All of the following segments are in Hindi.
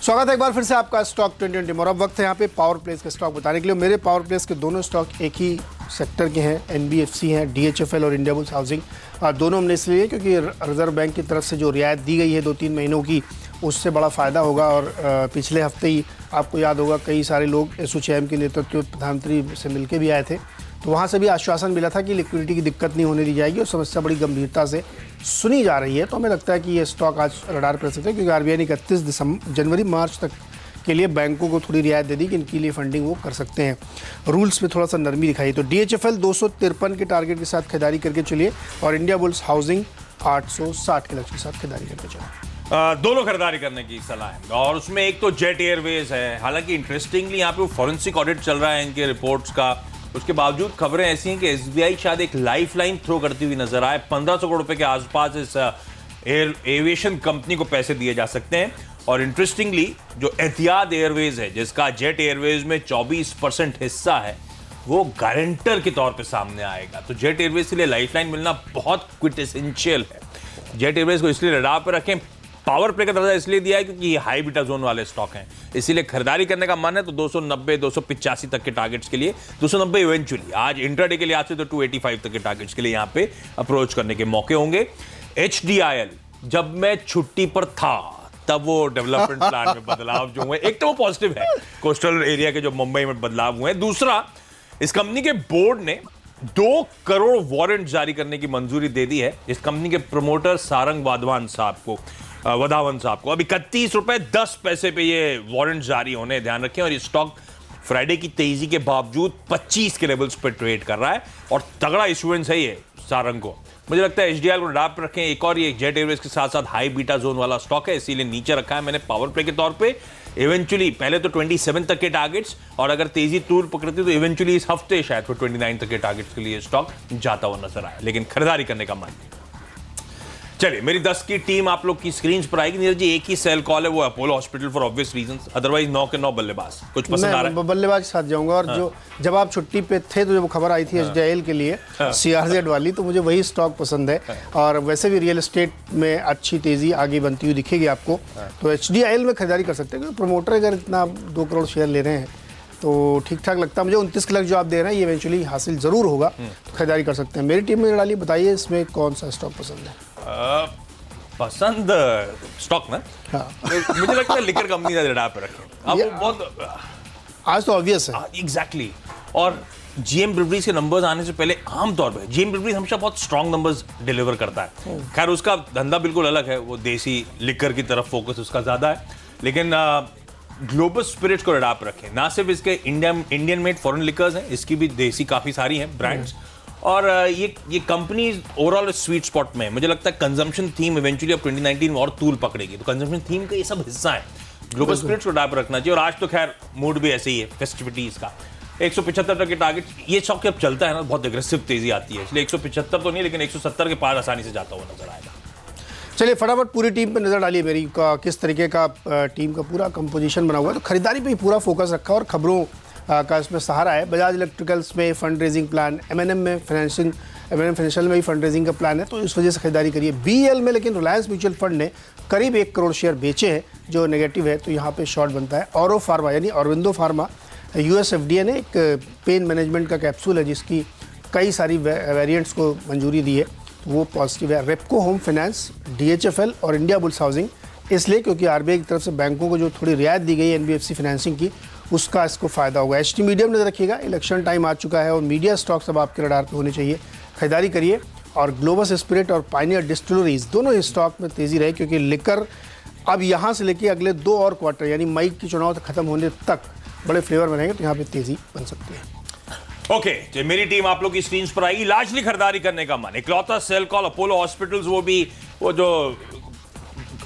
स्वागत है एक बार फिर से आपका स्टॉक 2020 और अब वक्त है यहाँ पे पावर प्लेस के स्टॉक बताने के लिए। मेरे पावर प्लेस के दोनों स्टॉक एक ही सेक्टर के हैं, एनबीएफसी हैं, डीएचएफएल और इंडिया बुल्स हाउसिंग। दोनों हमने इसलिए क्योंकि रिजर्व बैंक की तरफ से जो रियायत दी गई है 2-3 महीनों की, उससे बड़ा फ़ायदा होगा। और पिछले हफ्ते ही आपको याद होगा कई सारे लोग एसोचैम के नेतृत्व प्रधानमंत्री से मिलकर भी आए थे, तो वहाँ से भी आश्वासन मिला था कि लिक्विडिटी की दिक्कत नहीं होने दी जाएगी और समस्या बड़ी गंभीरता से सुनी जा रही है। तो हमें लगता है कि ये स्टॉक आज रडार पर सकते हैं क्योंकि आरबीआई ने 31 जनवरी मार्च तक के लिए बैंकों को थोड़ी रियायत दे दी कि इनके लिए फंडिंग वो कर सकते हैं। रूल्स में थोड़ा सा नरमी दिखाई। तो डीएचएफएल 253 के टारगेट के साथ खरीदारी करके चलिए और इंडिया बुल्स हाउसिंग 860 के लक्ष्य के साथ खरीदारी करके चलिए। दोनों खरीदारी करने की सलाह है और उसमें एक तो जेट एयरवेज है। हालांकि इंटरेस्टिंगली यहाँ पे फॉरेंसिक ऑडिट चल रहा है इनके रिपोर्ट्स का, उसके बावजूद खबरें ऐसी हैं कि एसबीआई शायद एक लाइफलाइन थ्रो करती हुई नजर आए। 1500 करोड़ रुपए के आसपास इस एविएशन कंपनी को पैसे दिए जा सकते हैं। और इंटरेस्टिंगली जो एतिहाद एयरवेज है, जिसका जेट एयरवेज में 24% हिस्सा है, वो गारंटर के तौर पे सामने आएगा। तो जेट एयरवेज के लिए लाइफलाइन मिलना बहुत क्विटेंशियल है। जेट एयरवेज को इसलिए रडार पर रखें। पावर प्ले का दर्जा इसलिए दिया है क्योंकि ये हाई बीटा जोन वाले स्टॉक हैं, इसीलिए खरीदारी करने का मन है। तो 290 285 तक के टारगेट्स के लिए, 290 इवेंचुअली आज इंट्राडे के लिए आज से तो 285 तक के टारगेट्स के लिए यहां पे अप्रोच करने के मौके होंगे। एचडीआईएल, जब मैं छुट्टी पर था तब वो डेवलपमेंट प्लान में बदलाव जो हुए, एक तो वो पॉजिटिव है, कोस्टल एरिया के जो मुंबई में बदलाव हुए। दूसरा, इस कंपनी के बोर्ड ने 2 करोड़ वारंट जारी करने की मंजूरी दे दी है इस कंपनी के प्रमोटर सारंग वधावन साहब को। अब 31 रुपए 10 पैसे पे ये वारंट जारी होने, ध्यान रखें। और ये स्टॉक फ्राइडे की तेजी के बावजूद 25 के लेवल्स पे ट्रेड कर रहा है और तगड़ा इश्यूएंस है ये सारंग को। मुझे लगता है एचडीआईएल को रडार पर रखें। एक और ये जेट एयरवेज के साथ साथ हाई बीटा जोन वाला स्टॉक है, इसीलिए नीचे रखा है मैंने पावर प्ले के तौर पे। इवेंचुअली पहले तो 27 तक के टारगेट्स, और अगर तेजी तूल पकड़ती तो इवेंचुअली इस हफ्ते शायद 29 तक के टारगेट्स के लिए स्टॉक जाता हुआ नजर आया, लेकिन खरीदारी करने का मन। चलिए, मेरी 10 की टीम आप लोग की स्क्रीन पर आएगी। नीरज जी, एक ही सेल कॉल है, वो Apollo hospital for obvious reasons, otherwise 9 के 9 बल्लेबाज। कुछ पसंद आ रहा है? बल्लेबाज के साथ जाऊंगा। और जो जब आप छुट्टी पे थे तो जब खबर आई थी एचडीआईएल के लिए सीआरजेड वाली, तो मुझे वही स्टॉक पसंद है। और वैसे भी रियल एस्टेट में अच्छी तेजी आगे बनती हुई दिखेगी आपको, तो एचडीआईएल में खरीदारी कर सकते हैं क्योंकि प्रमोटर अगर इतना 2 करोड़ शेयर ले रहे हैं तो ठीक ठाक लगता है मुझे। 29 के लक्ष्य जो आप दे रहे हैं ये इवेंचुअली हासिल जरूर होगा, तो खरीदारी कर सकते हैं। मेरी टीम में डालिए, बताइए इसमें कौन सा स्टॉक पसंद है? पसंद स्टॉक ना, हाँ। मुझे लगता है लिकर कंपनी का रडार पे रखें। अब वो बहुत आज तो ऑब्वियस है। एग्जैक्टली। और जीएम ब्रिवरीज के नंबर्स आने से पहले आमतौर पे जीएम ब्रिवरीज हमेशा बहुत स्ट्रॉन्ग नंबर्स डिलीवर करता है। खैर, उसका धंधा बिल्कुल अलग है, वो देसी लिकर की तरफ फोकस उसका ज्यादा है। लेकिन ग्लोबल स्पिरिट्स को रडार पे रखें। ना सिर्फ इसके इंडियन मेड फॉरेन लिकर्स हैं, इसकी भी देसी काफी सारी हैं ब्रांड्स। और ये कंपनी ओवरऑल स्वीट स्पॉट में, मुझे लगता है कंजम्पशन थीम इवेंचुअली अब 2019 में और तूल पकड़ेगी, तो कंजम्पशन थीम का ये सब हिस्सा है। ग्लोबल स्पिरिट्स को रडार पर रखना चाहिए। और आज तो खैर मूड भी ऐसे ही है, फेस्टिविटीज का। 175 तक के टारगेट, ये स्टॉक अब चलता है ना, बहुत एग्रेसिव तेजी आती है, इसलिए 175 तो नहीं, लेकिन 170 के पार आसानी से जाता हुआ नजर आएगा। चलिए फटाफट पूरी टीम पे नजर डालिए मेरी का किस तरीके का टीम का पूरा कंपोजिशन बना हुआ है। तो खरीदारी पे ही पूरा फोकस रखा और खबरों का इसमें सहारा है। बजाज इलेक्ट्रिकल्स में fund raising plan, MNM financial में भी फंड रेजिंग का प्लान है, तो इस वजह से खरीदारी करिए। बीएल में लेकिन रिलायंस म्यूचुअल फंड ने करीब 1 करोड़ शेयर बेचे हैं, जो नेगेटिव है, तो यहाँ पे शॉर्ट बनता है। औरो फार्मा यानी ऑरबिंदो फार्मा, यूएस एफडीए ने एक पेन मैनेजमेंट का कैप्सूल है जिसकी कई सारी वेरिएंट्स को मंजूरी दी है, तो वो पॉजिटिव है। रेपको होम फाइनेंस, डीएचएफएल और इंडिया बुल्स हाउसिंग, इसलिए क्योंकि आरबीआई की तरफ से बैंकों को जो थोड़ी रियायत दी गई है एनबीएफसी फाइनेंसिंग की, उसका इसको फायदा होगा। एचटी मीडियम नजर रखिएगा, इलेक्शन टाइम आ चुका है और मीडिया स्टॉक्स अब आपके रडार पे होने चाहिए, खरीदारी करिए। और ग्लोबल स्पिरिट और पायनियर डिस्टिलरीज दोनों ही स्टॉक में तेजी रहे क्योंकि लिकर अब यहाँ से लेके अगले 2 और क्वार्टर यानी मई की चुनाव खत्म होने तक बड़े फ्लेवर बनेंगे, तो यहाँ पे तेजी बन सकती है। ओके, मेरी टीम आप लोग की स्क्रीन पर आएगी। लार्जली खरीदारी करने का मन, इकलौता सेल कॉल अपोलो हॉस्पिटल्स, वो जो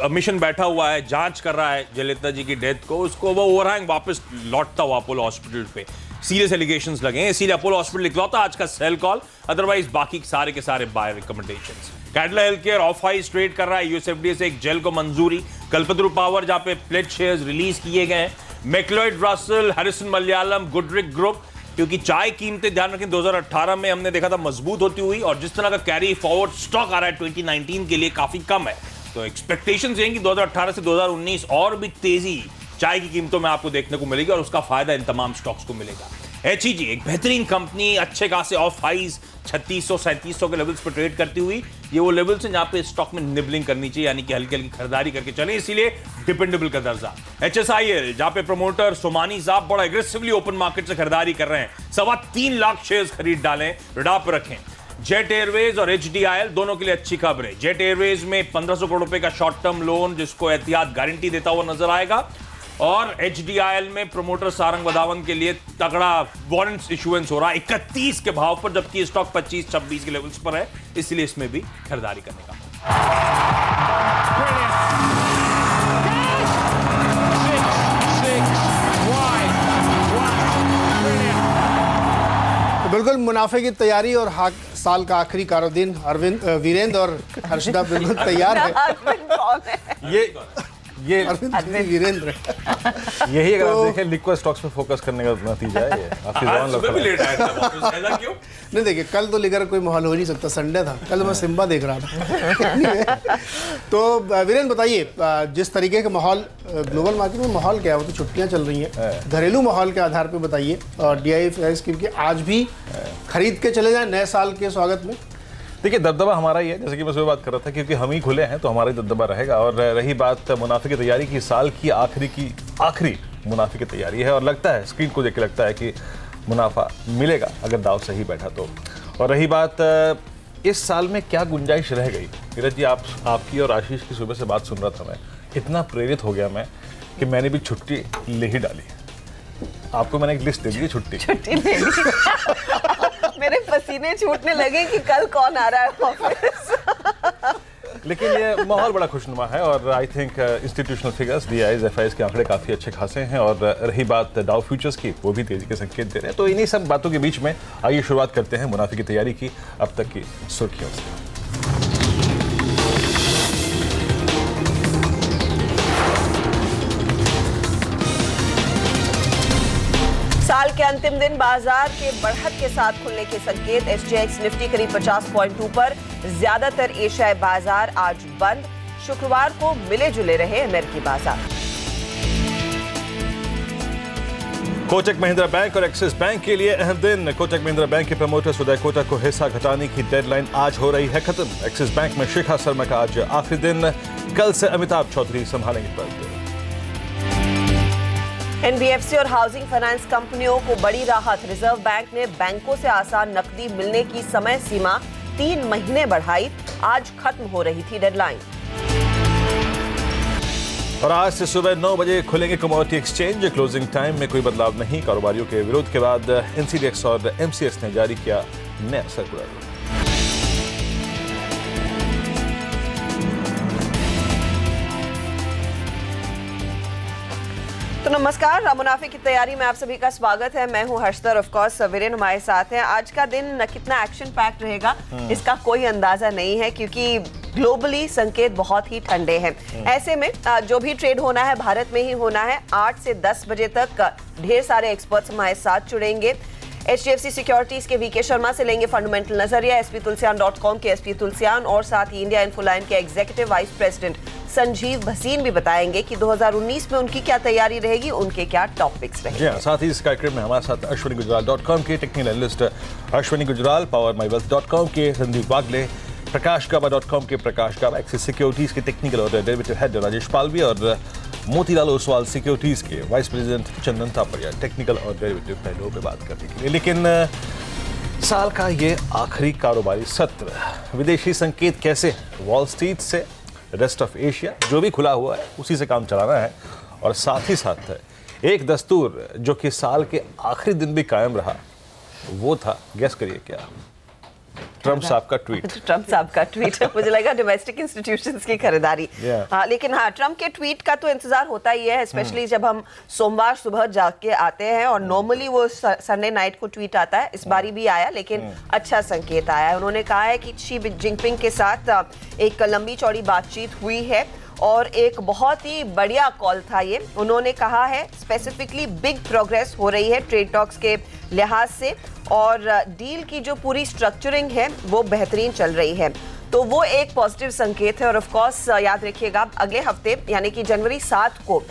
मिशन बैठा हुआ है, जांच कर रहा है जयललिता जी की डेथ को, उसको वो ओवरहैंग वापस लौटता हुआ अपोलो हॉस्पिटल पे सीरियस एलिगेशंस लगे हैं, इसीलिए अपोलो हॉस्पिटल इकलौता आज का सेल कॉल, अदरवाइज बाकी सारे के सारे buy recommendations. Cadila health care off highs trade कर रहा है, यूएसएफडीए से एक जेल को मंजूरी। कल्पतरु पावर जहां पे प्लेट शेयर्स रिलीज किए गए हैं। McLeod Russel, Harrisons Malayalam, Goodricke group, क्योंकि चाय कीमतें ध्यान रखें 2018 में हमने देखा था मजबूत होती हुई, और जिस तरह का कैरी फॉरवर्ड स्टॉक आ रहा है 2019 के लिए काफी कम है, तो एक्सपेक्टेशंस रहेंगी 2018 से 2019 और भी तेजी चाय की कीमतों में आपको देखने को मिलेगी और उसका फायदा इन तमाम स्टॉक्स को मिलेगा। HEG एक बेहतरीन कंपनी, अच्छे खासे ऑफ हाइज 3600-3700 के लेवल्स पर ट्रेड करती हुई, ये वो लेवल्स हैं जहां पे स्टॉक में निबलिंग करनी चाहिए, यानी कि हल्की हल्की खरीदारी करके चलें, इसीलिए डिपेंडेबल का दर्जा। HSIL जहां पे प्रमोटर सोमानी साहब बड़ा एग्रेसिवली ओपन मार्केट से खरीदारी कर रहे हैं, 3.25 लाख शेयर्स खरीद डालें, रडार पर रखें। जेट एयरवेज और HDIL दोनों के लिए अच्छी खबर है। जेट एयरवेज में 1500 करोड़ रुपए का शॉर्ट टर्म लोन जिसको एहतियात गारंटी देता हुआ नजर आएगा, और HDIL में प्रमोटर सारंग वधावन के लिए तगड़ा वारंट्स इशुएंस हो रहा है 31 के भाव पर, जबकि स्टॉक 25-26 के लेवल्स पर है, इसलिए इसमें भी खरीदारी करने का। तो बिल्कुल मुनाफे की तैयारी और साल का आखिरी कारो दिन वीरेंद्र और हर्षदा बिल्कुल तैयार है। ये वीरेंद्र यही अगर आप देखें लिक्विड स्टॉक्स पे फोकस करने का नतीजा है ये। आपकी जवान लोग भी लेट आया था वापस, ऐसा क्यों? नहीं देखिए, कल तो लेकर कोई माहौल हो नहीं सकता, संडे था, कल मैं सिम्बा देख रहा था। तो वीरेंद्र बताइए, जिस तरीके का माहौल ग्लोबल मार्केट में माहौल क्या है, वो तो छुट्टियां चल रही हैं, घरेलू माहौल के आधार पर बताइए, और DIFS की आज भी खरीद के चले जाए नए साल के स्वागत में। देखिए, दबदबा हमारा ही है, जैसे कि मैं सुबह बात कर रहा था, क्योंकि हम ही खुले हैं तो हमारा ही दबदबा रहेगा। और रही बात मुनाफे की तैयारी की, साल की आखिरी मुनाफे की तैयारी है, और लगता है स्क्रीन को देख के लगता है कि मुनाफा मिलेगा अगर दाव सही बैठा तो। और रही बात इस साल में क्या गुंजाइश रह गई, नीरज जी आपकी और आशीष की सुबह से बात सुन रहा था मैं, इतना प्रेरित हो गया मैं कि मैंने भी छुट्टी ले ही डाली। आपको मैंने एक लिस्ट दे दी, छुट्टी ले ली। मेरे पसीने छूटने लगे कि कल कौन आ रहा है ऑफिस। लेकिन ये माहौल बड़ा खुशनुमा है, और I think institutional figures DIs FIs के आंकड़े काफ़ी अच्छे खासे हैं। और रही बात डाउ फ्यूचर्स की, वो भी तेजी के संकेत दे रहे हैं। तो इन्हीं सब बातों के बीच में आइए शुरुआत करते हैं मुनाफे की तैयारी की अब तक की सुर्खियों से। साल के अंतिम दिन बाजार के बढ़त के साथ खुलने के संकेत। SGX निफ्टी करीब 50 पॉइंट ऊपर, ज्यादातर एशियाई बाजार आज बंद। शुक्रवार को मिले जुले रहे अमेरिकी बाजार। कोटक महिंद्रा बैंक और एक्सिस बैंक के लिए अहम दिन। कोटक महिंद्रा बैंक के प्रमोटर उदय कोटक को हिस्सा घटाने की डेडलाइन आज हो रही है खत्म। एक्सिस बैंक में शिखा शर्मा का आज आखिरी दिन, कल से अमिताभ चौधरी संभालेंगे पद। NBFC और हाउसिंग फाइनेंस कंपनियों को बड़ी राहत। रिजर्व बैंक ने बैंकों से आसान नकदी मिलने की समय सीमा 3 महीने बढ़ाई, आज खत्म हो रही थी डेडलाइन। और आज से सुबह 9 बजे खुलेंगे कमोडिटी एक्सचेंज, क्लोजिंग टाइम में कोई बदलाव नहीं। कारोबारियों के विरोध के बाद NCDEX और MCX ने जारी किया नया सर्कुलर। तो नमस्कार, मुनाफे की तैयारी में आप सभी का स्वागत है। मैं हूं हर्षदा, ऑफ कोर्स वीरेंद्र हमारे साथ हैं। आज का दिन कितना एक्शन पैक्ड रहेगा इसका कोई अंदाजा नहीं है, क्योंकि ग्लोबली संकेत बहुत ही ठंडे हैं। ऐसे में जो भी ट्रेड होना है भारत में ही होना है। 8 से 10 बजे तक ढेर सारे एक्सपर्ट्स हमारे साथ जुड़ेंगे। HDFC सिक्योरिटीज के VK शर्मा से लेंगे फंडामेंटल नजरिया, sptulsian.com के SP तुलसियान और साथ ही इंडिया इन्फोलाइन के executive vice president Sanjeev Bhasin भी बताएंगे कि 2019 में उनकी क्या तैयारी रहेगी, उनके क्या टॉपिक्स रहेंगे। साथ ही इस कार्यक्रम में हमारे साथ ashwinigujral.com के technical analyst Ashwini Gujral, powermywealth.com के संदीप वागले, प्रकाशगाबा.com के प्रकाश गाबा, एक्सिस सिक्योरिटीज के टेक्निकल और डेरिवेटिव हेड राजेश पालवी, और मोतीलाल ओसवाल सिक्योरिटीज के वाइस प्रेसिडेंट चंदन तापड़िया टेक्निकल और डेरिवेटिव पहलुओं पे बात करने के लिए। लेकिन साल का ये आखिरी कारोबारी सत्र, विदेशी संकेत कैसे हैं? वॉल स्ट्रीट से रेस्ट ऑफ एशिया जो भी खुला हुआ है उसी से काम चलाना है, और साथ ही साथ एक दस्तूर जो कि साल के आखिरी दिन भी कायम रहा, वो था, गेस करिए क्या? ट्रम्प साहब का ट्वीट। ट्रम्प साहब का ट्वीट मुझे लगा डोमेस्टिक इंस्टीट्यूशंस की खरीदारी। लेकिन हाँ, ट्रम्प के ट्वीट का तो इंतजार होता ही है, स्पेशली जब हम सोमवार सुबह जाके आते हैं, और नॉर्मली वो संडे नाइट को ट्वीट आता है। इस बारी भी आया, लेकिन अच्छा संकेत आया है। उन्होंने कहा है कि शी जिनपिंग के साथ एक लंबी चौड़ी बातचीत हुई है और एक बहुत ही बढ़िया कॉल था ये। उन्होंने कहा है स्पेसिफिकली बिग प्रोग्रेस हो रही है ट्रेड टॉक्स के लिहाज से, और डील की जो पूरी स्ट्रक्चरिंग है वो बेहतरीन चल रही है, तो वो एक पॉजिटिव संकेत है। और ऑफ कोर्स याद रखिएगा, अगले हफ्ते यानी कि जनवरी 7 को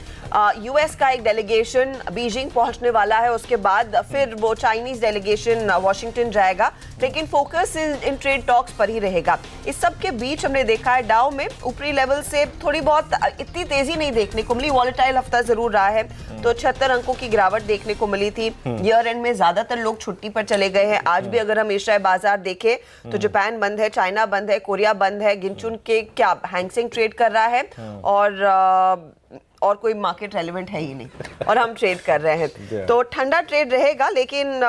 यूएस का एक डेलीगेशन बीजिंग पहुंचने वाला है, उसके बाद फिर वो चाइनीज डेलीगेशन वॉशिंगटन जाएगा, लेकिन फोकस इन ट्रेड टॉक्स पर ही रहेगा। इस सब के बीच हमने देखा है डाउ में ऊपरी लेवल से थोड़ी बहुत इतनी तेजी नहीं देखने को मिली, वॉलेटाइल हफ्ता जरूर रहा है, तो 76 अंकों की गिरावट देखने को मिली थी। ईयर एंड में ज्यादातर लोग छुट्टी पर चले गए हैं। आज भी अगर हम एशियाई बाजार देखें तो जापान बंद है, चाइना बंद है, कोरिया बंद है, गिनचुन के क्या हैंगसेंग ट्रेड कर रहा है और कोई मार्केट रेलेवेंट है ही नहीं और हम ट्रेड कर रहे हैं। तो ठंडा ट्रेड रहेगा, लेकिन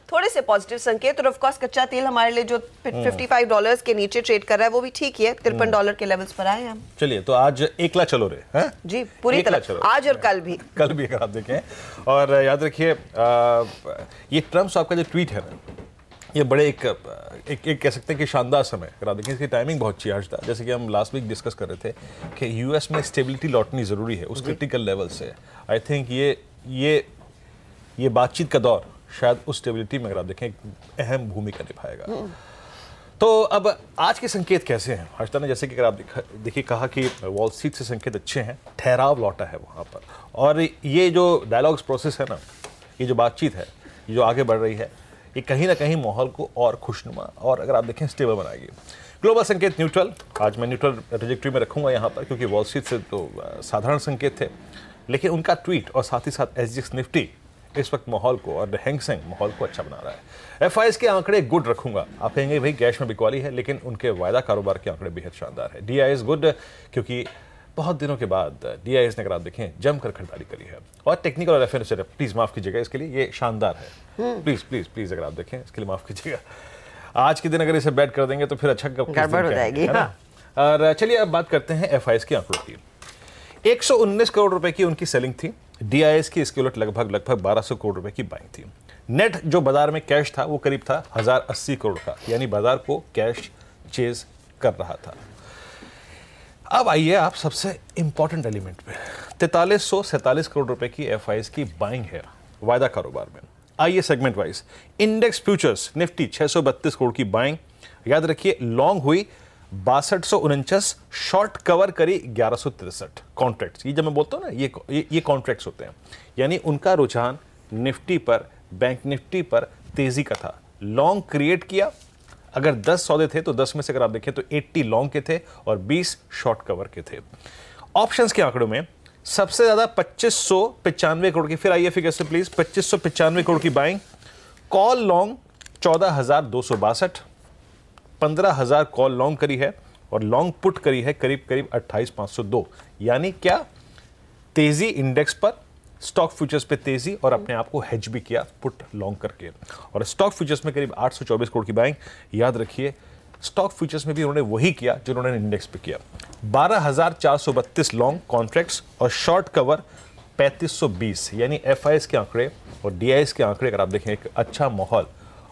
थोड़े से पॉजिटिव संकेत। और ऑफ कोर्स कच्चा तेल हमारे लिए जो $55 के नीचे ट्रेड कर रहा है वो भी ठीक ही है, $53 के लेवल्स पर आए हैं हम। चलिए, तो आज एकला चलो रे हैं जी, पूरी तरह आज और कल भी अगर आप देखें। और याद रखिए, ये ट्रम्प साहब का जो ट्वीट है ना, ये बड़े एक कह सकते हैं कि शानदार समय अगर आप देखें, इसकी टाइमिंग बहुत अच्छी है। जैसे कि हम लास्ट वीक डिस्कस कर रहे थे कि यूएस में स्टेबिलिटी लौटनी ज़रूरी है उस क्रिटिकल लेवल से। आई थिंक ये बातचीत का दौर शायद उस स्टेबिलिटी में अगर आप देखें एक अहम भूमिका निभाएगा। तो अब आज के संकेत कैसे हैं हर्षदा ने? जैसे कि अगर आप देखिए, कहा कि वॉल स्ट्रीट से संकेत अच्छे हैं, ठहराव लौटा है वहाँ पर, और ये जो डायलॉग्स प्रोसेस है ना, ये जो बातचीत है, ये जो आगे बढ़ रही है, ये कहीं ना कहीं माहौल को और खुशनुमा और अगर आप देखें स्टेबल बनाएगी। ग्लोबल संकेत न्यूट्रल, आज मैं न्यूट्रल ट्रैजेक्टरी में रखूंगा यहाँ पर, क्योंकि वॉल स्ट्रीट से तो साधारण संकेत थे, लेकिन उनका ट्वीट और साथ ही साथ SGX निफ्टी इस वक्त माहौल को और हैंगसेंग माहौल को अच्छा बना रहा है। FIs के आंकड़े गुड रखूंगा। आप कहेंगे भाई कैश में बिकवाली है, लेकिन उनके वायदा कारोबार के आंकड़े बेहद शानदार है। DIs गुड, क्योंकि बहुत दिनों के बाद DIs ने अगर आप देखें जमकर खरीदारी करी है। और टेक्निकल और FNO से प्लीज माफ कीजिएगा इसके लिए, ये शानदार है। प्लीज प्लीज प्लीज अगर आप देखें इसके लिए माफ कीजिएगा। आज के दिन अगर इसे बैट कर देंगे तो फिर अच्छा गड़बड़ हो जाएगी। और चलिए अब बात करते हैं FIs के आंकड़ों की। 119 करोड़ रुपए की उनकी सेलिंग थी। DIs की इसके उलट लगभग 1200 करोड़ रुपए की बाइंग थी। नेट जो बाजार में कैश था वो करीब था 1080 करोड़ का, यानी बाजार को कैश चेज कर रहा था। अब आइए आप सबसे इंपॉर्टेंट एलिमेंट पे। 4347 करोड़ रुपए की FIs की बाइंग है वायदा कारोबार में। आइए segment wise. Index futures Nifty 632 crore की बाइंग। याद रखिए लॉन्ग हुई 6249, शॉर्ट कवर करी 1163 कॉन्ट्रैक्ट्स। ये जब मैं बोलता हूं ना, ये कॉन्ट्रैक्ट्स होते हैं, यानी उनका रुझान निफ्टी पर, बैंक निफ्टी पर तेजी का था। लॉन्ग क्रिएट किया, अगर 10 सौदे थे तो 10 में से अगर आप देखें तो 80 लॉन्ग के थे और 20 शॉर्ट कवर के थे। ऑप्शंस के आंकड़ों में सबसे ज्यादा 2595 करोड़ की, फिर आइए फिगर से प्लीज, 2595 करोड़ की buying. Call long 14262, 15000 call long करी है और लॉन्ग पुट करी है करीब 28502। यानी क्या? तेजी इंडेक्स पर, स्टॉक फ्यूचर्स पे तेजी, और अपने आप को हेज भी किया पुट लॉन्ग करके। और स्टॉक फ्यूचर्स में करीब 824 करोड़ की बाइंग। याद रखिए स्टॉक फ्यूचर्स में भी उन्होंने वही किया जो उन्होंने इंडेक्स पे किया। 12432 लॉन्ग कॉन्ट्रैक्ट्स और शॉर्ट कवर 3520। यानी FIs के आंकड़े और DIs के आंकड़े अगर आप देखें एक अच्छा माहौल,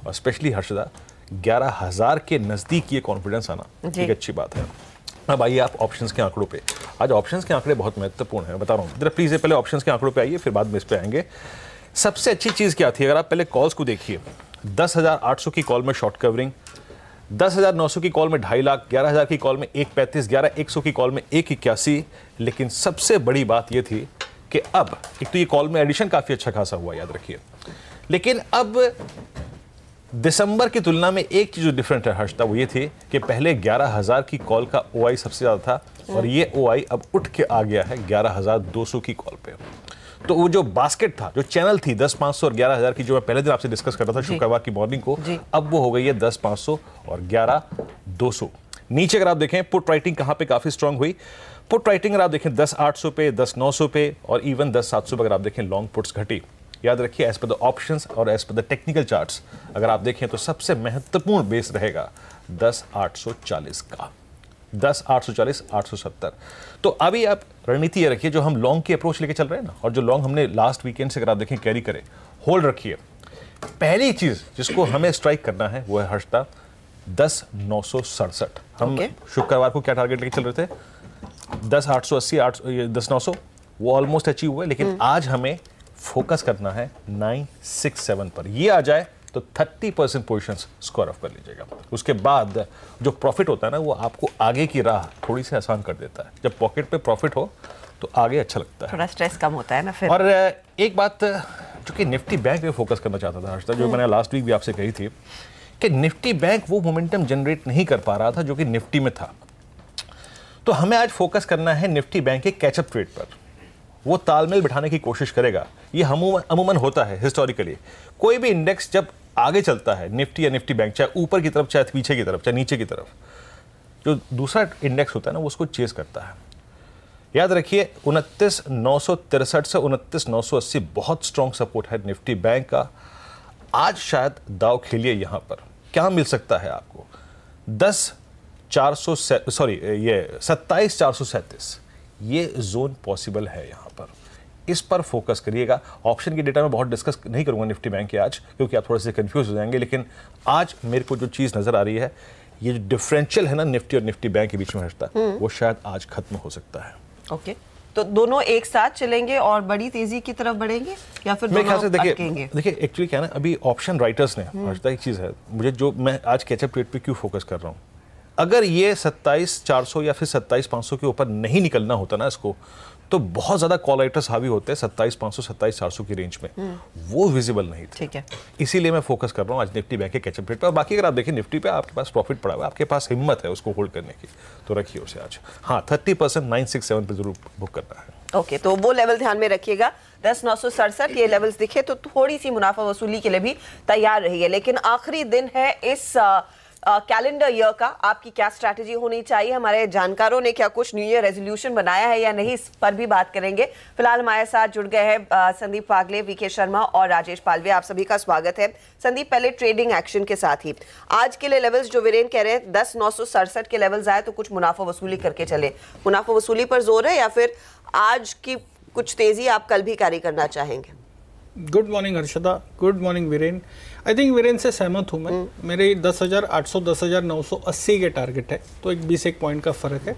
और स्पेशली हर्षदा 11000 के नजदीक ये कॉन्फिडेंस आना एक अच्छी बात है। अब आइए आप ऑप्शंस के आंकड़ों पे। आज ऑप्शंस के आंकड़े बहुत महत्वपूर्ण हैं, बता रहा हूँ। जरा प्लीज पहले ऑप्शंस के आंकड़ों पे आइए, फिर बाद में इस पे आएंगे। सबसे अच्छी चीज क्या थी? अगर आप पहले कॉल्स को देखिए, 10,800 की कॉल में शॉर्ट कवरिंग, 10,900 की कॉल में 2.5 लाख, 11,000 की कॉल में 1.35, 11,100 की कॉल में 1.81। लेकिन सबसे बड़ी बात यह थी कि अब एक तो ये कॉल में एडिशन काफी अच्छा खासा हुआ, याद रखिए, लेकिन अब दिसंबर की तुलना में एक चीज जो डिफरेंट है हर्षदा, वो ये थी कि पहले 11,000 की कॉल का OI सबसे ज्यादा था और ये OI अब उठ के आ गया है 11,200 की कॉल पे। तो वो जो बास्केट था, जो चैनल थी 10,500 और 11,000 की, जो मैं पहले दिन आपसे डिस्कस कर रहा था शुक्रवार की मॉर्निंग को, अब वो हो गई है 10,500 और 11,200। नीचे अगर आप देखें पुट राइटिंग कहां पे काफी स्ट्रांग हुई। पुट राइटिंग अगर आप देखें 10,800 पे, 10,900 पे और इवन 10,700 पे अगर आप देखें लॉन्ग पुट्स घटी। याद रखिए एज पर द ऑप्शंस और as per the technical charts अगर आप देखें तो सबसे महत्वपूर्ण बेस रहेगा 10,840 का, 10,840, 870। तो अभी आप रणनीति ये रखिए, जो हम लॉन्ग की अप्रोच लेके चल रहे हैं ना, और जो लॉन्ग हमने लास्ट वीकेंड से अगर आप देखें कैरी करे, होल्ड रखिए। पहली चीज जिसको हमें स्ट्राइक करना है वो है हर्षदा 10,967। हम शुक्रवार को क्या टारगेट लेके चल रहे थे? 10,880, 10,900, वो ऑलमोस्ट अचीव हुआ, लेकिन आज हमें फोकस करना है 967 पर। ये आ जाए तो 30% पोजीशंस स्कोर ऑफ कर लीजिएगा। उसके बाद जो प्रॉफिट होता है ना, वो आपको आगे की राह थोड़ी सी आसान कर देता है। जब पॉकेट पे प्रॉफिट हो तो आगे अच्छा लगता है, थोड़ा स्ट्रेस कम होता है ना फिर। और एक बात जो कि निफ्टी बैंक पे फोकस करना चाहता था हर्षदा, जो मैंने लास्ट वीक भी आपसे कही थी कि निफ्टी बैंक वो मोमेंटम जनरेट नहीं कर पा रहा था जो कि निफ्टी में था। तो हमें आज फोकस करना है निफ्टी बैंक के कैचअप ट्रेड पर। वो तालमेल बिठाने की कोशिश करेगा। ये अमूमन होता है हिस्टोरिकली, कोई भी इंडेक्स जब आगे चलता है, निफ्टी या निफ्टी बैंक, चाहे ऊपर की तरफ, चाहे पीछे की तरफ, चाहे नीचे की तरफ, जो दूसरा इंडेक्स होता है ना वो उसको चेस करता है। याद रखिए 29,963 से 29,980 बहुत स्ट्रॉन्ग सपोर्ट है निफ्टी बैंक का। आज शायद दाव खेलिए, यहां पर क्या मिल सकता है आपको? 27,437 ये जोन पॉसिबल है यहां पर, इस पर फोकस करिएगा। ऑप्शन की डेटा में बहुत डिस्कस नहीं करूंगा निफ्टी बैंक के आज, क्योंकि आप थोड़े से कंफ्यूज हो जाएंगे, लेकिन आज मेरे को जो चीज नजर आ रही है, ये जो डिफरेंशियल है ना निफ्टी और निफ्टी बैंक के बीच में हटता, वो शायद आज खत्म हो सकता है। ओके, तो दोनों एक साथ चलेंगे और बड़ी तेजी की तरफ बढ़ेंगे या फिर मेरे ख्याल से अटकेंगे? देखिए एक्चुअली क्या है ना, अभी ऑप्शन राइटर्स ने आज एक चीज है, मुझे जो मैं आज कैचअप ट्रेड पे क्यों फोकस कर रहा हूँ, अगर ये 27,400 या फिर 27,500 के ऊपर नहीं निकलना होता ना इसको, तो बहुत ज्यादा कॉल राइटर्स हावी होते हैं 27,500 27,400 की रेंज में, वो विजिबल नहीं थे। ठीक है, इसीलिए मैं फोकस कर रहा हूँ आज निफ्टी बैंक के कैचअप रेट पर। बाकी अगर आप देखें निफ्टी पे आपके पास प्रॉफिट पड़ा हुआ है, आपके पास हिम्मत है उसको होल्ड करने की, तो रखिए उसे आज। हाँ, 30% 967 पे जरूर बुक करना है। ओके, तो वो लेवल ध्यान में रखिएगा। 10,967 ये लेवल्स दिखे तो थोड़ी सी मुनाफा वसूली के लिए भी तैयार रहिए। लेकिन आखिरी दिन है इस कैलेंडर ईयर का, आपकी क्या स्ट्रैटेजी होनी चाहिए? हमारे जानकारों ने क्या कुछ न्यू ईयर रेजोल्यूशन बनाया है या नहीं, इस पर भी बात करेंगे। फिलहाल हमारे साथ जुड़ गए हैं संदीप वागले, वीके शर्मा और राजेश पालवे। आप सभी का स्वागत है। संदीप, पहले ट्रेडिंग एक्शन के साथ ही आज के लिए लेवल्स जो वीरेन कह रहे हैं 10,967 के लेवल्स आए तो कुछ मुनाफा वसूली करके चले, मुनाफा वसूली पर जोर है या फिर आज की कुछ तेजी आप कल भी कैरी करना चाहेंगे? Good morning Harshada, good morning Viren. I think Viren से सहमत हूँ मैं। मेरे 10,800 10,980 के टारगेट है, तो एक 21 पॉइंट का फर्क है।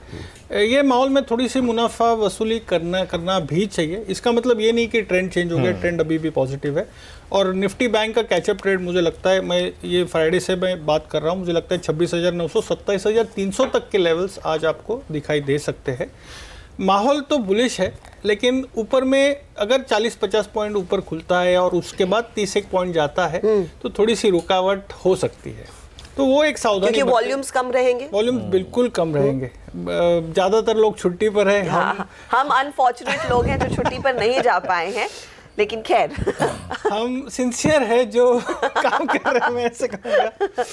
ये माहौल में थोड़ी सी मुनाफा वसूली करना भी चाहिए। इसका मतलब ये नहीं कि ट्रेंड चेंज हो गया, ट्रेंड अभी भी पॉजिटिव है। और निफ्टी बैंक का कैचअप ट्रेड मुझे लगता है, मैं ये फ्राइडे से मैं बात कर रहा हूँ, मुझे लगता है 26,900 27,300 तक के लेवल्स आज आपको दिखाई दे सकते हैं। माहौल तो बुलिश है, लेकिन ऊपर में अगर 40-50 पॉइंट ऊपर खुलता है और उसके बाद 30 पॉइंट जाता है तो थोड़ी सी रुकावट हो सकती है। तो वो एक सावधानी, क्योंकि वॉल्यूम्स कम रहेंगे। वॉल्यूम्स बिल्कुल कम रहेंगे। ज्यादातर लोग छुट्टी पर हैं। हम अनफॉर्चुनेट लोग हैं जो छुट्टी पर नहीं जा पाए हैं, लेकिन खैर हम सिंसियर है जो काम कर रहे हैं, मैं ऐसे कहूँगा।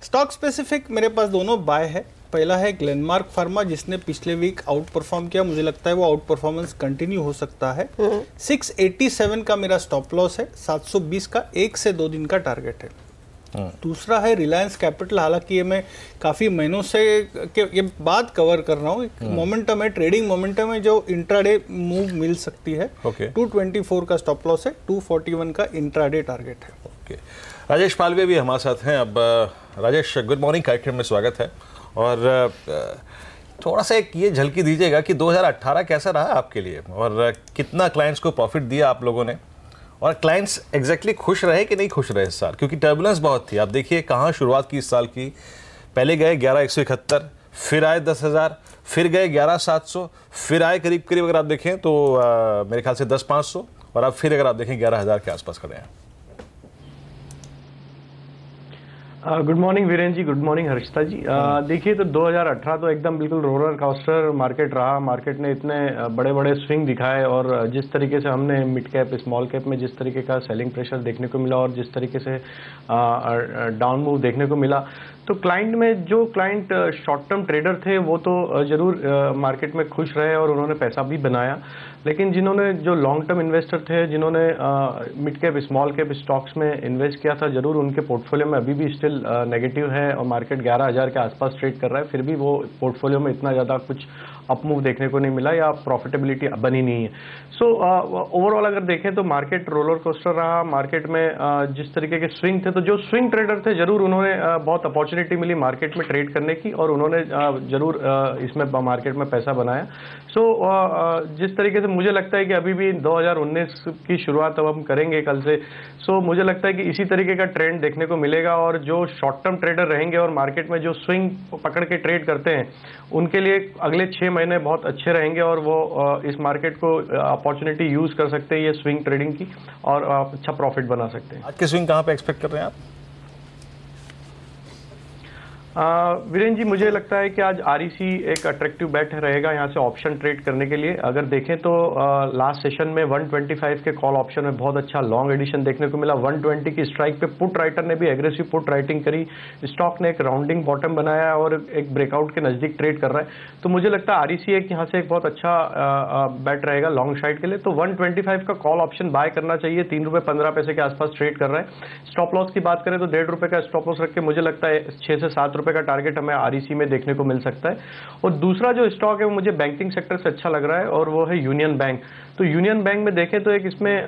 स्टॉक स्पेसिफिक मेरे पास दोनों बाय है। पहला है ग्लेनमार्क फार्मा, जिसने पिछले वीक आउट परफॉर्म किया। मुझे लगता है वो आउट परफॉर्मेंस कंटिन्यू हो सकता है। 687 का मेरा स्टॉप लॉस है, 720 का 1 से 2 दिन का टारगेट है। दूसरा है रिलायंस कैपिटल। हालांकि ये मैं काफ़ी महीनों से ये बात कवर कर रहा हूँ। एक मोमेंटम है, ट्रेडिंग मोमेंटम है जो इंट्राडे मूव मिल सकती है। 224 का स्टॉप लॉस है, 241 का इंट्राडे टारगेट है। राजेश पालवे भी हमारे साथ हैं। अब राजेश, गुड मॉर्निंग, कार्यक्रम में स्वागत है। और थोड़ा सा एक ये झलकी दीजिएगा कि 2018 कैसा रहा आपके लिए और कितना क्लाइंट्स को प्रॉफिट दिया आप लोगों ने, और क्लाइंट्स एग्जैक्टली खुश रहे कि नहीं खुश रहे इस साल, क्योंकि टर्बुलेंस बहुत थी। आप देखिए कहाँ शुरुआत की इस साल की, पहले गए 11,171, फिर आए 10,000, फिर गए 11,700, फिर आए करीब करीब अगर आप देखें तो मेरे ख्याल से 10,500, और अब फिर अगर आप देखें 11,000 के आसपास खड़े हैं। गुड मॉर्निंग वीरेन जी, गुड मॉर्निंग हर्षिता जी। देखिए तो 2018 तो एकदम बिल्कुल रोलर कोस्टर मार्केट रहा। मार्केट ने इतने बड़े बड़े स्विंग दिखाए, और जिस तरीके से हमने मिड कैप स्मॉल कैप में जिस तरीके का सेलिंग प्रेशर देखने को मिला और जिस तरीके से डाउन मूव देखने को मिला, तो क्लाइंट में जो क्लाइंट शॉर्ट टर्म ट्रेडर थे वो तो जरूर मार्केट में खुश रहे और उन्होंने पैसा भी बनाया। लेकिन जिन्होंने जो लॉन्ग टर्म इन्वेस्टर थे, जिन्होंने mid cap small cap stocks में इन्वेस्ट किया था, जरूर उनके पोर्टफोलियो में अभी भी स्टिल नेगेटिव है और मार्केट 11,000 के आसपास ट्रेड कर रहा है। फिर भी वो पोर्टफोलियो में इतना ज़्यादा कुछ अपमूव देखने को नहीं मिला या प्रॉफिटेबिलिटी बनी नहीं है। सो ओवरऑल अगर देखें तो मार्केट रोलर कोस्टर रहा। मार्केट में जिस तरीके के स्विंग थे, तो जो स्विंग ट्रेडर थे जरूर उन्होंने बहुत अपॉर्चुनिटी मिली मार्केट में ट्रेड करने की, और उन्होंने जरूर इसमें मार्केट में पैसा बनाया। सो जिस तरीके से मुझे लगता है कि अभी भी 2019 की शुरुआत अब हम करेंगे कल से, सो मुझे लगता है कि इसी तरीके का ट्रेंड देखने को मिलेगा। और जो शॉर्ट टर्म ट्रेडर रहेंगे और मार्केट में जो स्विंग पकड़ के ट्रेड करते हैं, उनके लिए अगले 6 महीने बहुत अच्छे रहेंगे और वो इस मार्केट को अपॉर्चुनिटी यूज कर सकते हैं ये स्विंग ट्रेडिंग की, और अच्छा प्रॉफिट बना सकते हैं। आज के स्विंग कहाँ पे एक्सपेक्ट कर रहे हैं आप? वीरेन जी, मुझे लगता है कि आज आरईसी एक अट्रैक्टिव बेट रहेगा यहाँ से ऑप्शन ट्रेड करने के लिए। अगर देखें तो लास्ट सेशन में 125 के कॉल ऑप्शन में बहुत अच्छा लॉन्ग एडिशन देखने को मिला। 120 की स्ट्राइक पे पुट राइटर ने भी एग्रेसिव पुट राइटिंग करी। स्टॉक ने एक राउंडिंग बॉटम बनाया और एक ब्रेकआउट के नजदीक ट्रेड कर रहा है। तो मुझे लगता है आरईसी एक यहाँ से एक बहुत अच्छा बेट रहेगा लॉन्ग साइड के लिए। तो 125 का कॉल ऑप्शन बाय करना चाहिए। ₹3.15 के आसपास ट्रेड कर रहा है। स्टॉप लॉस की बात करें तो ₹1.5 का स्टॉप लॉस रख के मुझे लगता है 6 से 7 रुपए का टारगेट हमें आरईसी में देखने को मिल सकता है। और दूसरा जो स्टॉक है वो मुझे बैंकिंग सेक्टर से अच्छा लग रहा है और वो है यूनियन बैंक। तो यूनियन बैंक में देखें तो एक इसमें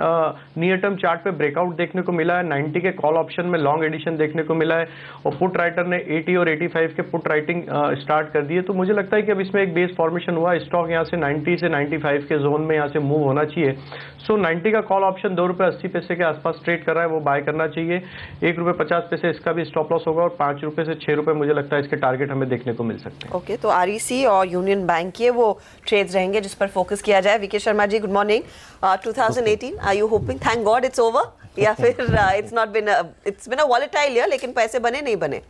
नियर टर्म चार्ट पे ब्रेकआउट देखने को मिला है। 90 के कॉल ऑप्शन में लॉन्ग एडिशन देखने को मिला है और पुट राइटर ने 80 और 85 के पुट राइटिंग स्टार्ट कर दिए। तो मुझे लगता है कि अब इसमें एक बेस फॉर्मेशन हुआ। स्टॉक यहाँ से 90 से 95 के जोन में यहाँ से मूव होना चाहिए। सो 90 का कॉल ऑप्शन ₹2.80 के आसपास ट्रेड कर रहा है, वो बाय करना चाहिए। ₹1.50 इसका भी स्टॉप लॉस होगा और ₹5 से ₹6 मुझे लगता है इसके टारगेट हमें देखने को मिल सकते हैं। ओके, तो आरईसी और यूनियन बैंक के वो ट्रेड्स रहेंगे जिस पर फोकस किया जाए। VK Sharma ji, good morning. 2018 are you hoping thank god it's over या फिर it's been a volatile year, लेकिन पैसे बने नहीं बने?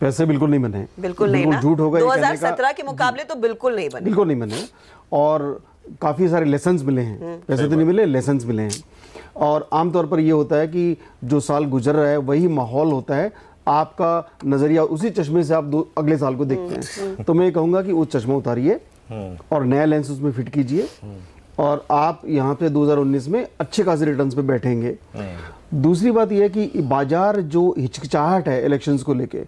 पैसे बिल्कुल नहीं बने, बिल्कुल नहीं ना। झूठ होगा 2017 के मुकाबले तो बिल्कुल नहीं बने, बिल्कुल नहीं बने। और काफ़ी सारे लेसन्स मिले हैं, पैसे तो नहीं मिले, लेसन्स मिले हैं। और आमतौर पर ये होता है कि जो साल गुजर रहा है वही माहौल होता है, आपका नज़रिया उसी चश्मे से आप अगले साल को देखते हैं। तो मैं कहूँगा कि वो चश्मा उतारिए और नया लेंस उसमें फिट कीजिए और आप यहाँ पे 2019 में अच्छे खासे रिटर्न्स पे बैठेंगे। दूसरी बात यह है कि बाजार जो हिचकिचाहट है इलेक्शंस को लेके,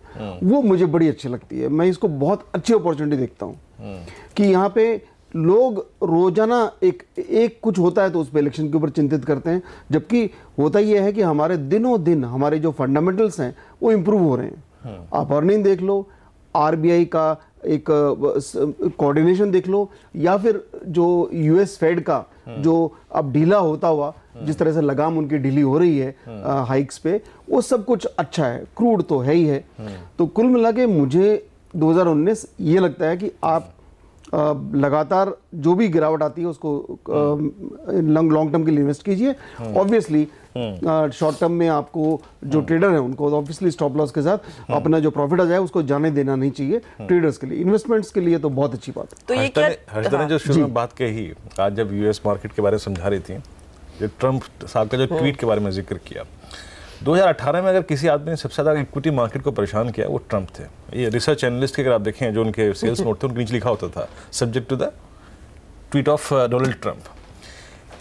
वो मुझे बड़ी अच्छी लगती है। मैं इसको बहुत अच्छी अपॉर्चुनिटी देखता हूँ कि यहाँ पे लोग रोजाना एक कुछ होता है तो उस पर इलेक्शन के ऊपर चिंतित करते हैं, जबकि होता यह है कि हमारे दिनों दिन हमारे जो फंडामेंटल्स हैं वो इम्प्रूव हो रहे हैं। आप अर्निंग देख लो, आरबीआई का एक कोऑर्डिनेशन देख लो, या फिर जो यूएस फेड का जो अब ढीला होता हुआ जिस तरह से लगाम उनकी ढीली हो रही है हाइक्स पे, वो सब कुछ अच्छा है। क्रूड तो है ही है। तो कुल मिला के मुझे 2019 ये लगता है कि आप लगातार जो भी गिरावट आती है उसको लॉन्ग टर्म के लिए इन्वेस्ट कीजिए। ऑब्वियसली शॉर्ट टर्म में आपको जो ट्रेडर है उनको ऑब्वियसली स्टॉप लॉस के साथ अपना जो प्रॉफिट आ जाए उसको जाने देना नहीं चाहिए। ट्रेडर्स के लिए, इन्वेस्टमेंट्स के लिए तो बहुत अच्छी बात है। तो ये क्या हर्षदा ने जो शुरू में बात कही, आज जब यूएस मार्केट के बारे में समझा रही थी, जो ट्रंप साहब का जो ट्वीट के बारे में जिक्र किया, 2018 में अगर किसी आदमी ने सबसे ज़्यादा इक्विटी मार्केट को परेशान किया वो ट्रंप थे। ये रिसर्च एनालिस्ट के अगर आप देखें जो उनके सेल्स नोट थे उनके नीचे लिखा होता था subject to the tweet of Donald Trump.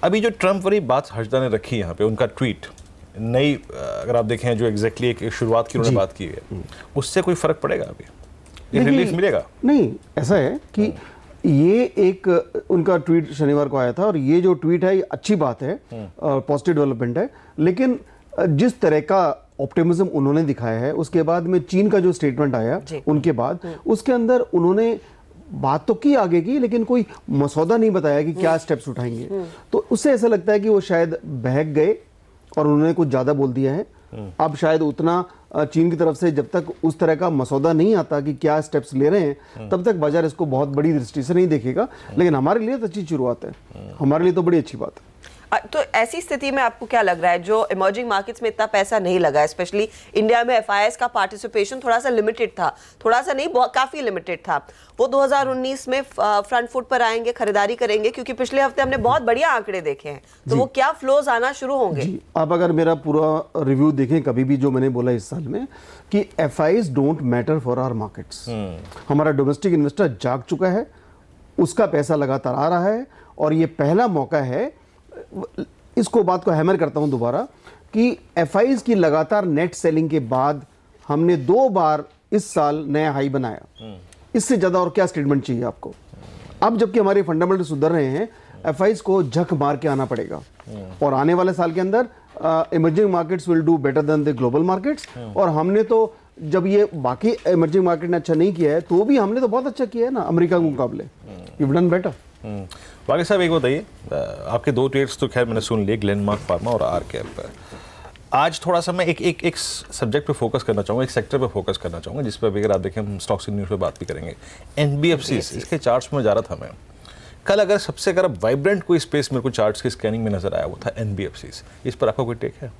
अभी जो ट्रंप वाली बात हर्षदा ने रखी यहाँ पे, उनका ट्वीट नई अगर आप देखें जो एग्जैक्टली एक शुरुआत की उन्होंने बात की है, उससे कोई फर्क पड़ेगा? अभी रिलीफ मिलेगा? नहीं, ऐसा है कि ये एक उनका ट्वीट शनिवार को आया था और ये जो ट्वीट है ये अच्छी बात है, पॉजिटिव डेवलपमेंट है। लेकिन जिस तरह का ऑप्टिमिज्म उन्होंने दिखाया है, उसके बाद में चीन का जो स्टेटमेंट आया उनके बाद, उसके अंदर उन्होंने बात तो की आगे की, लेकिन कोई मसौदा नहीं बताया कि क्या स्टेप्स उठाएंगे। तो उससे ऐसा लगता है कि वो शायद बहक गए और उन्होंने कुछ ज्यादा बोल दिया है। अब शायद उतना चीन की तरफ से जब तक उस तरह का मसौदा नहीं आता कि क्या स्टेप्स ले रहे हैं, तब तक बाजार इसको बहुत बड़ी दृष्टि से नहीं देखेगा। लेकिन हमारे लिए तो अच्छी शुरुआत है, हमारे लिए तो बड़ी अच्छी बात है। तो ऐसी स्थिति में आपको क्या लग रहा है, जो इमर्जिंग मार्केट्स में इतना पैसा नहीं लगा, स्पेशली इंडिया में एफआईआईएस का पार्टिसिपेशन थोड़ा सा लिमिटेड था, थोड़ा सा नहीं काफी लिमिटेड था, वो 2019 में फ्रंट फुट पर आएंगे, खरीदारी करेंगे? क्योंकि पिछले हफ्ते हमने बहुत बढ़िया आंकड़े देखे हैं, तो वो क्या फ्लोज आना शुरू होंगे? आप अगर मेरा पूरा रिव्यू देखें कभी भी, जो मैंने बोला इस साल में कि FIIs don't matter for our markets. हमारा डोमेस्टिक इन्वेस्टर जाग चुका है, उसका पैसा लगातार आ रहा है और ये पहला मौका है, इसको बात को हैमर करता हूं दोबारा, कि एफआईआईएस की लगातार नेट सेलिंग के बाद हमने 2 बार इस साल नया हाई बनाया। इससे ज्यादा और क्या स्टेटमेंट चाहिए आपको? अब जबकि हमारे फंडामेंटल सुधर रहे हैं, एफआईआईएस को झक मार के आना पड़ेगा और आने वाले साल के अंदर emerging markets will do better than the global markets. और हमने तो जब ये बाकी इमर्जिंग मार्केट ने अच्छा नहीं किया है तो भी हमने तो बहुत अच्छा किया है ना अमेरिका के मुकाबले। You have done better. वाक़ई साहब एक बताइए, आपके 2 ट्रेड्स तो खैर मैंने सुन लिए, ग्लेनमार्क फार्मा और आर कैप। आज थोड़ा सा मैं एक सब्जेक्ट पे फोकस करना चाहूँगा, एक सेक्टर पे फोकस करना चाहूँगा, जिस पर अगर आप देखें हम स्टॉक्स न्यूज़ पे बात भी करेंगे। NBFCs, इसके चार्ट्स में जा रहा था मैं कल, अगर वाइब्रेंट कोई स्पेस मेरे को चार्ट्स की स्कैनिंग में नजर आया वो था NBFCs। इस पर आपका कोई टेक है?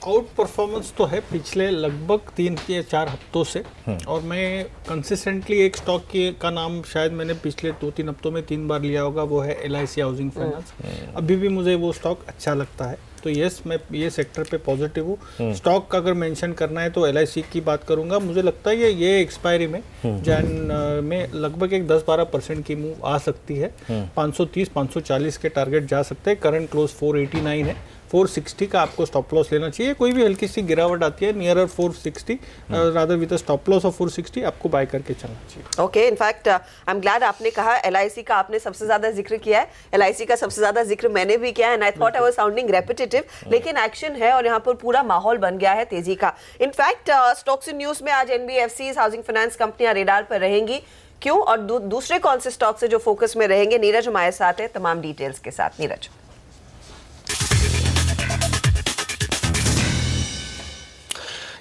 आउट परफॉर्मेंस तो है पिछले लगभग 3 या 4 हफ्तों से, और मैं कंसिस्टेंटली एक स्टॉक का नाम शायद मैंने पिछले 2-3 हफ्तों में 3 बार लिया होगा, वो है LIC हाउसिंग फाइनेंस। अभी भी मुझे वो स्टॉक अच्छा लगता है, तो यस मैं ये सेक्टर पे पॉजिटिव हूँ। स्टॉक का अगर मेंशन करना है तो LIC की बात करूंगा। मुझे लगता है ये एक्सपायरी में जैन में लगभग एक 10-12% की मूव आ सकती है। 530-540 के टारगेट जा सकते हैं। करंट क्लोज 489 है, 460 का आपको स्टॉप लॉस लेना चाहिए। कोई भी हल्की सी गिरावट आती है nearer 460 rather with a stop loss of 460 आपको बाय करके चलना चाहिए। Okay, in fact I am glad आपने कहा LIC का आपने सबसे ज्यादा जिक्र किया है। LIC का सबसे ज्यादा जिक्र मैंने भी किया है, and I thought I was sounding repetitive, लेकिन एक्शन है और यहाँ पर पूरा माहौल बन गया है तेजी का। इनफैक्ट स्टॉक्स इन न्यूज में आज NBFCs हाउसिंग फाइनेंस कंपनियां रेडार पर रहेंगी। क्यों और दूसरे कौन से स्टॉक्स है जो फोकस में रहेंगे? नीरज हमारे साथ है तमाम डिटेल्स के साथ। नीरज,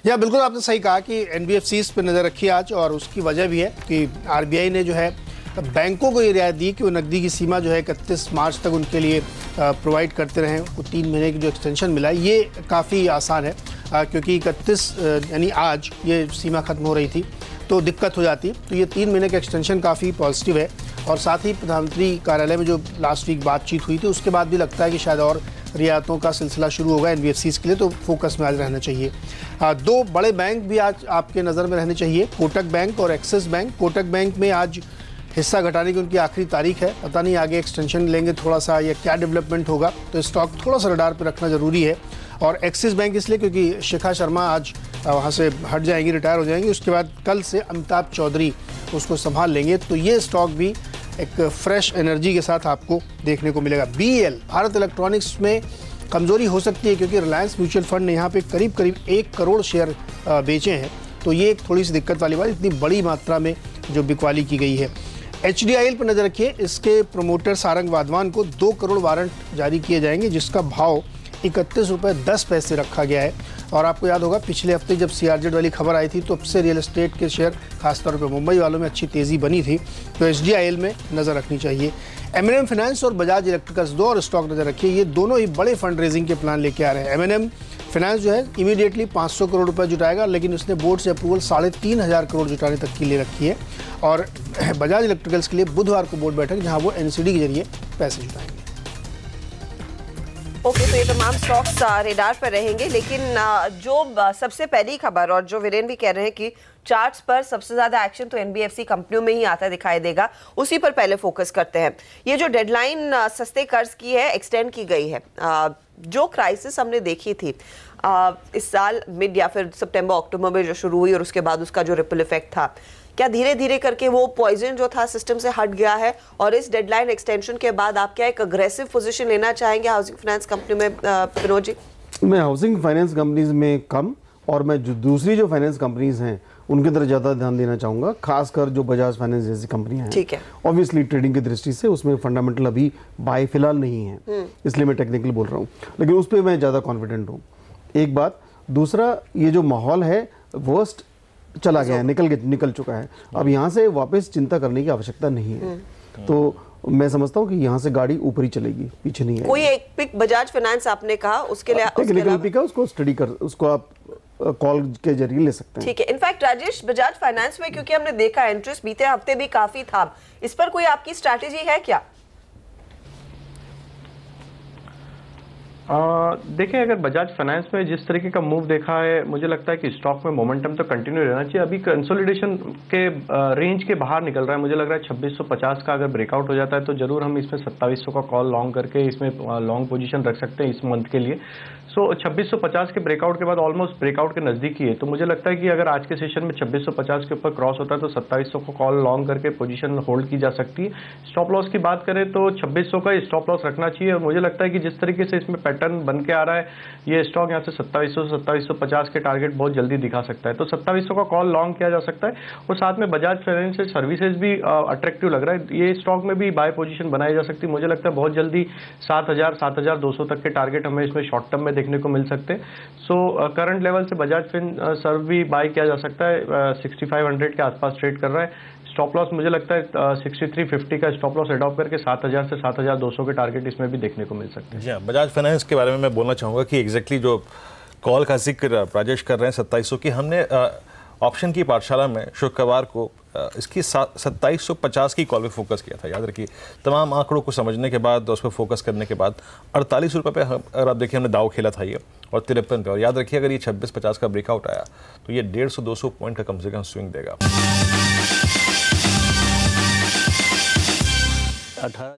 या बिल्कुल आपने सही कहा कि NBFCs पे नज़र रखी आज, और उसकी वजह भी है कि RBI ने जो है बैंकों को ये रियायत दी कि वो नकदी की सीमा जो है 31 मार्च तक उनके लिए प्रोवाइड करते रहें। वो 3 महीने की जो एक्सटेंशन मिला है ये काफ़ी आसान है, क्योंकि 31 यानी आज ये सीमा ख़त्म हो रही थी तो दिक्कत हो जाती। तो ये 3 महीने का एक्सटेंशन काफ़ी पॉजिटिव है। और साथ ही प्रधानमंत्री कार्यालय में जो लास्ट वीक बातचीत हुई थी उसके बाद भी लगता है कि शायद और रियायतों का सिलसिला शुरू होगा NBFCs के लिए, तो फोकस में आज रहना चाहिए। 2 बड़े बैंक भी आज आपके नज़र में रहने चाहिए, कोटक बैंक और एक्सिस बैंक। कोटक बैंक में आज हिस्सा घटाने की उनकी आखिरी तारीख है, पता नहीं आगे एक्सटेंशन लेंगे थोड़ा सा या क्या डेवलपमेंट होगा, तो स्टॉक थोड़ा सा रडार पर रखना ज़रूरी है। और एक्सिस बैंक इसलिए क्योंकि शिखा शर्मा आज वहाँ से हट जाएंगी, रिटायर हो जाएंगी, उसके बाद कल से अमिताभ चौधरी उसको संभाल लेंगे, तो ये स्टॉक भी एक फ्रेश एनर्जी के साथ आपको देखने को मिलेगा। BEL भारत इलेक्ट्रॉनिक्स में कमजोरी हो सकती है क्योंकि रिलायंस म्यूचुअल फंड ने यहाँ पे करीब 1 करोड़ शेयर बेचे हैं, तो ये एक थोड़ी सी दिक्कत वाली बात, इतनी बड़ी मात्रा में जो बिकवाली की गई है। HDIL पर नजर रखिए, इसके प्रमोटर सारंग वाधवान को 2 करोड़ वारंट जारी किए जाएंगे, जिसका भाव 31 रुपये 10 पैसे रखा गया है। और आपको याद होगा पिछले हफ्ते जब CRZ वाली खबर आई थी तो अब से रियल एस्टेट के शेयर खासतौर पर मुंबई वालों में अच्छी तेज़ी बनी थी, तो HDIL में नज़र रखनी चाहिए। M&M फाइनेंस और बजाज इलेक्ट्रिकल्स 2 और स्टॉक नज़र रखिए, ये दोनों ही बड़े फंड रेजिंग के प्लान लेके आ रहे हैं। M&M फाइनेंस जो है इमीडिएटली 500 करोड़ रुपए जुटाएगा, लेकिन उसने बोर्ड से अप्रूवल 3,500 करोड़ जुटाने तक की ले रखी है। और बजाज इलेक्ट्रिकल्स के लिए बुधवार को बोर्ड बैठक जहाँ वो NCD के जरिए पैसे जुटाएंगे। ओके, तो ये तमाम स्टॉक्स रेडार पर रहेंगे, लेकिन जो सबसे पहली खबर और जो वीरेन भी कह रहे हैं कि चार्ट्स पर सबसे ज्यादा एक्शन तो NBFC कंपनियों में ही आता दिखाई देगा, उसी पर पहले फोकस करते हैं। ये जो डेडलाइन सस्ते कर्ज की है एक्सटेंड की गई है। जो क्राइसिस हमने देखी थी इस साल मिड या फिर सितंबर अक्टूबर में जो शुरू हुई और उसके बाद उसका जो रिपल इफेक्ट था, क्या धीरे धीरे करके वो पॉइजन जो था सिस्टम से हट गया है? और इस डेडलाइन एक्सटेंशन के बाद आप क्या एक अग्रेसिव पोजीशन लेना चाहेंगे हाउसिंग फाइनेंस कंपनी में? विनोद जी, मैं हाउसिंग फाइनेंस कंपनीज में कम, और मैं जो दूसरी जो फाइनेंस कंपनीज हैं उनकी तरफ ज़्यादा ध्यान देना चाहूँगा, खासकर जो बजाज फाइनेंस जैसी कंपनियां हैं। ठीक है, ऑब्वियसली ट्रेडिंग की दृष्टि से उसमें फंडामेंटल अभी बाय फिलहाल नहीं है, इसलिए मैं टेक्निकल बोल रहा हूँ, लेकिन उस पर मैं ज़्यादा कॉन्फिडेंट हूँ। एक बात, दूसरा ये जो माहौल है वर्स्ट चला गया है, निकल चुका है, अब यहाँ से वापस चिंता करने की आवश्यकता नहीं है। तो मैं समझता हूँ कि यहाँ से गाड़ी ऊपर ही चलेगी, पीछे नहीं है। कोई एक पिक बजाज फाइनेंस आपने कहा, उसके लिए टेक्निकल पिक है, उसको स्टडी कर, उसको आप कॉल के जरिए ले सकते हैं। ठीक है। इनफैक्ट राजेश, बजाज फाइनेंस में क्योंकि हमने देखा इंटरेस्ट बीते हफ्ते भी काफी था, इस पर कोई आपकी स्ट्रैटेजी है क्या? देखिए, अगर बजाज फाइनेंस में जिस तरीके का मूव देखा है, मुझे लगता है कि स्टॉक में मोमेंटम तो कंटिन्यू रहना चाहिए। अभी कंसोलिडेशन के रेंज के बाहर निकल रहा है, मुझे लग रहा है 2650 का अगर ब्रेकआउट हो जाता है तो जरूर हम इसमें 2700 का कॉल लॉन्ग करके इसमें लॉन्ग पोजीशन रख सकते हैं इस मंथ के लिए। सो 2650 के ब्रेकआउट के बाद ऑलमोस्ट ब्रेकआउट के नजदीक ही है, तो मुझे लगता है कि अगर आज के सेशन में 2650 के ऊपर क्रॉस होता है तो 2700 को कॉल लॉन्ग करके पोजीशन होल्ड की जा सकती है। स्टॉप लॉस की बात करें तो 2600 का स्टॉप लॉस रखना चाहिए, और मुझे लगता है कि जिस तरीके से इसमें पैटर्न बन के आ रहा है, ये स्टॉक यहाँ से 2700-2750 के टारगेट बहुत जल्दी दिखा सकता है। तो 2700 का कॉल लॉन्ग किया जा सकता है। और साथ में बजाज फाइनेंशियल सर्विसेज भी अट्रैक्टिव लग रहा है, ये स्टॉक में भी बाय पोजीशन बनाई जा सकती है। मुझे लगता है बहुत जल्दी 7,000-7,200 तक के टारगेट हमें इसमें शॉर्ट टर्म में देखने को मिल सकते हैं। सो करंट लेवल से बजाज सर्व भी बाय किया जा सकता है, 6500 के आसपास ट्रेड कर रहा है। स्टॉप लॉस मुझे लगता है 6350 का स्टॉप लॉस अडॉप्ट करके 7,000 से 7,200 के टारगेट इसमें भी देखने को मिल सकते हैं। जी हाँ, बजाज फाइनेंस के बारे में मैं बोलना चाहूँगा कि एग्जैक्टली जो कॉल का जिक्र राजेश कर रहे हैं 2700 की, हमने ऑप्शन की पाठशाला में शुक्रवार को इसकी 2750 की कॉल पे फोकस किया था। याद रखिए, तमाम आंकड़ों को समझने के बाद, उस पर फोकस करने के बाद 48 रुपये पे अगर आप देखिए हमने दाव खेला था ये, और 53 पे। और याद रखिए अगर ये 26-50 का ब्रेकआउट आया तो ये 150-200 पॉइंट का कम से कम स्विंग देगा। 18